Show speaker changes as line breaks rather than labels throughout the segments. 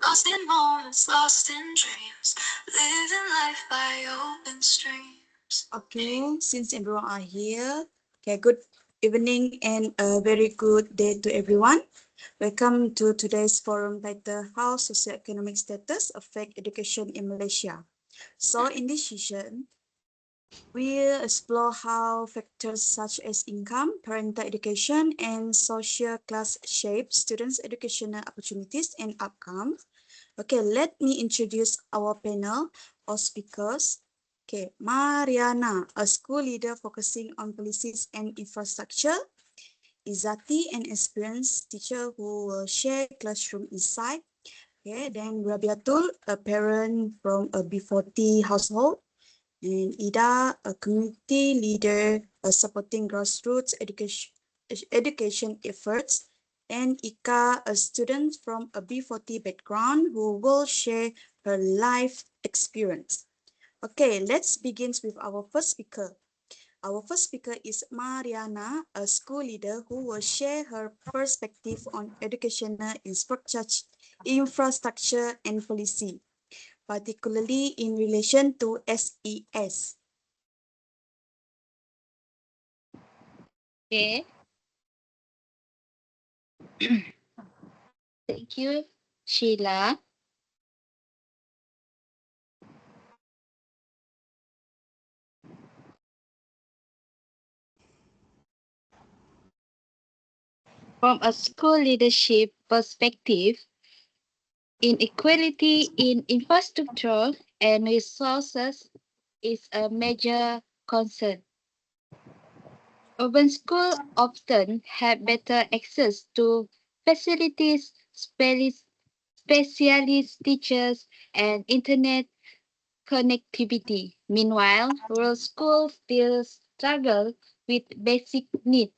Lost in moments, lost in dreams, living life by open streams. Okay, since everyone are here, okay, good evening and a very good day to everyone. Welcome to today's forum titled How Socioeconomic Status Affect Education in Malaysia. So in this session, we'll explore how factors such as income, parental education, and social class shape students' educational opportunities and outcomes. Okay, let me introduce our panel of speakers. Okay, Mariana, a school leader focusing on policies and infrastructure. Izati, an experienced teacher who will share classroom insight. Okay, then Rabiatul, a parent from a B40 household. And Ida, a community leader supporting grassroots education efforts. And Ika, a student from a B40 background who will share her life experience. Okay, let's begin with our first speaker. Our first speaker is Mariana, a school leader who will share her perspective on educational infrastructure and policy, particularly in relation to SES.
Okay. Thank you, Sheila. From a school leadership perspective, inequality in infrastructure and resources is a major concern. Urban schools often have better access to facilities, specialist teachers, and internet connectivity. Meanwhile, rural schools still struggle with basic needs.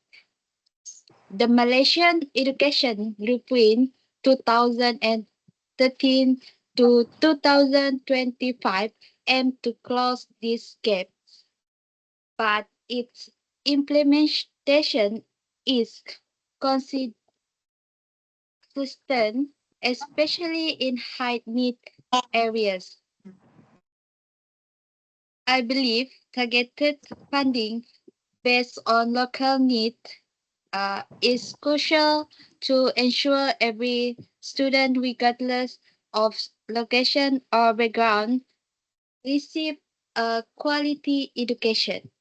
The Malaysian Education Blueprint 2013 to 2025 aimed to close this gap, but its implementation is consistent, especially in high-need areas. I believe targeted funding based on local need is crucial to ensure every student, regardless of location or background, receive a quality education.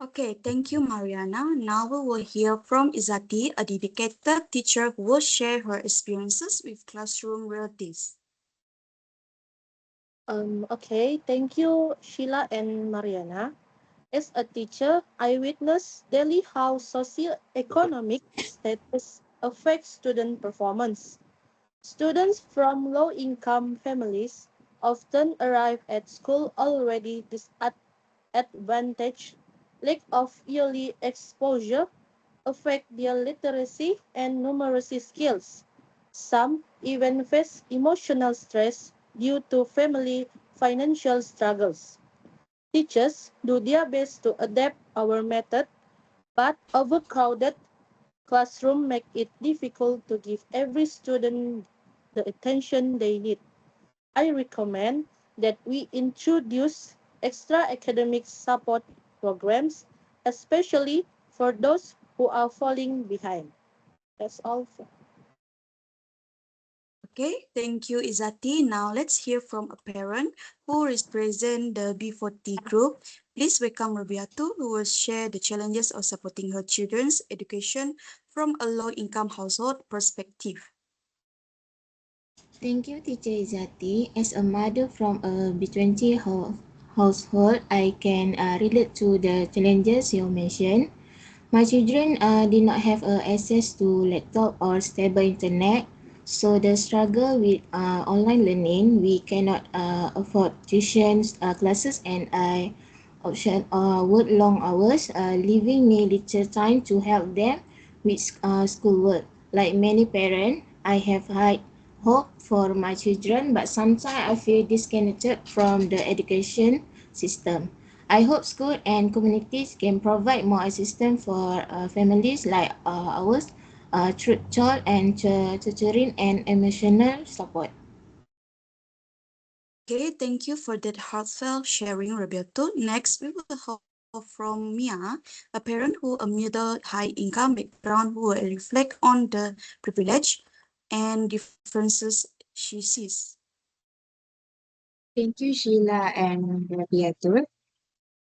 Okay, thank you, Mariana. Now we will hear from Izati, a dedicated teacher who will share her experiences with classroom realities.
Okay, thank you, Sheila and Mariana. As a teacher, I witness daily how socioeconomic status affects student performance. Students from low-income families often arrive at school already disadvantaged. Lack of yearly exposure affect their literacy and numeracy skills. Some even face emotional stress due to family financial struggles. Teachers do their best to adapt our method, but overcrowded classroom make it difficult to give every student the attention they need. I recommend that we introduce extra academic support programs, especially for those who are falling behind. That's all.
Okay, thank you, Izati. Now let's hear from a parent who represents the B40 group. Please welcome Rabiatu, who will share the challenges of supporting her children's education from a low-income household perspective.
Thank you, Teacher Izati. As a mother from a B20 household, I can relate to the challenges you mentioned. My children did not have access to laptop or stable internet, so the struggle with online learning, we cannot afford tuitions, classes, and I option work long hours, leaving me little time to help them with schoolwork. Like many parents, I have high hope for my children, but sometimes I feel disconnected from the education system. I hope school and communities can provide more assistance for families like ours truthful and tutoring and emotional support.
Okay, thank you for that heartfelt sharing, Roberto. Next, we will hear from Mia, a parent who a middle high income background who will reflect on the privilege and differences she sees.
Thank you, Sheila and Rabiatul.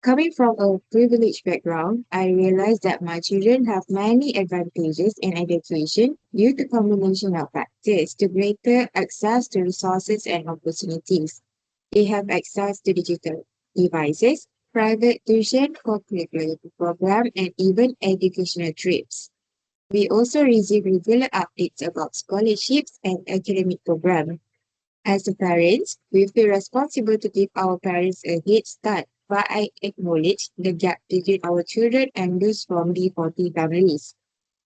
Coming from a privileged background, I realized that my children have many advantages in education due to combination of factors to greater access to resources and opportunities. They have access to digital devices, private tuition, co-curricular program, and even educational trips. We also receive regular updates about scholarships and academic programs. As a parents, we feel responsible to give our parents a head start, but I acknowledge the gap between our children and those from B40 families.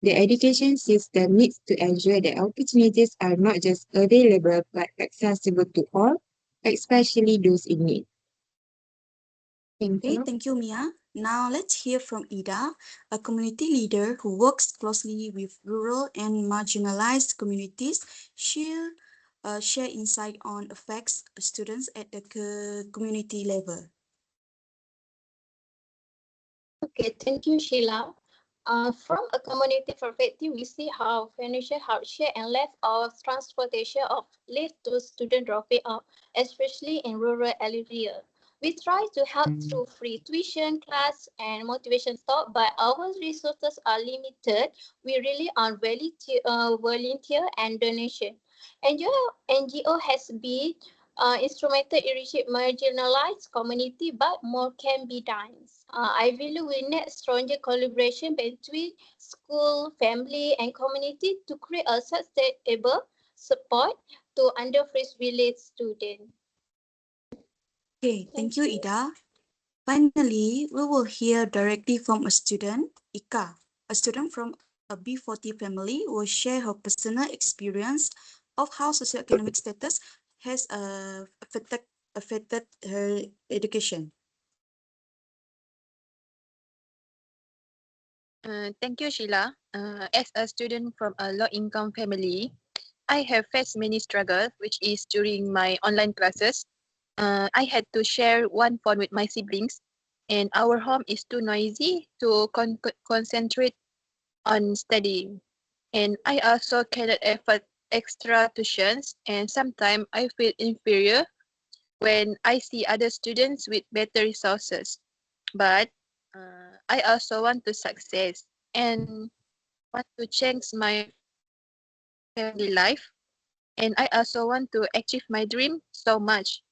The education system needs to ensure that opportunities are not just available but accessible to all, especially those in need. Thank
Okay,
you.
thank you, Mia. Now let's hear from Ida, a community leader who works closely with rural and marginalized communities. She'll share insight on affects students at the community level.
Okay, thank you, Sheila. From a community perspective, we see how financial hardship and lack of transportation lead to student dropping out, especially in rural areas. We try to help through free tuition class and motivation talk, but our resources are limited. We rely on volunteer and donation. NGO has been instrumental in reaching marginalized community, but more can be done. I believe we need stronger collaboration between school, family, and community to create a sustainable support to underprivileged students.
Okay, thank you, Ida. Finally, we will hear directly from a student, Ika, a student from a B40 family who will share her personal experience of how socioeconomic status has affected her education.
Thank you, Sheila. As a student from a low-income family, I have faced many struggles, which is during my online classes. I had to share one phone with my siblings, and our home is too noisy to concentrate on studying. And I also cannot afford extra tuitions, and sometimes I feel inferior when I see other students with better resources. But I also want to success and want to change my family life. And I also want to achieve my dream so much.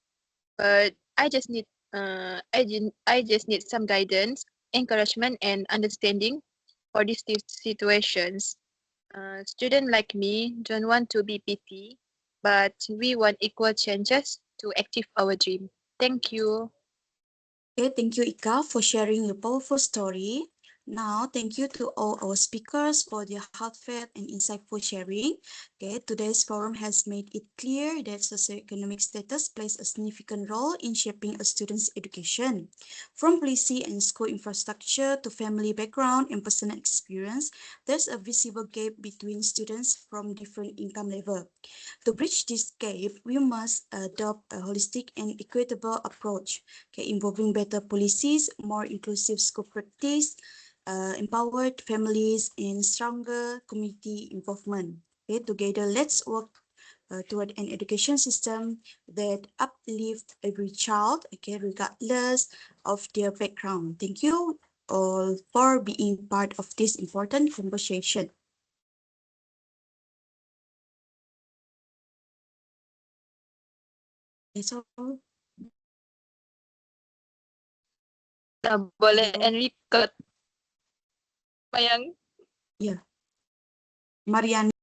But I just need some guidance, encouragement, and understanding for these situations. Students like me don't want to be pity, but we want equal chances to achieve our dream. Thank you.
Okay, thank you, Ika, for sharing your powerful story. Now, thank you to all our speakers for their heartfelt and insightful sharing. Okay, today's forum has made it clear that socioeconomic status plays a significant role in shaping a student's education. From policy and school infrastructure to family background and personal experience, there's a visible gap between students from different income level. To bridge this gap, we must adopt a holistic and equitable approach, okay, involving better policies, more inclusive school practice, empowered families, and stronger community involvement. Okay, together, let's work toward an education system that uplift every child, okay, regardless of their background. Thank you all for being part of this important conversation. That's all.
Tak boleh and record. Bayang.
Yeah. Mariani.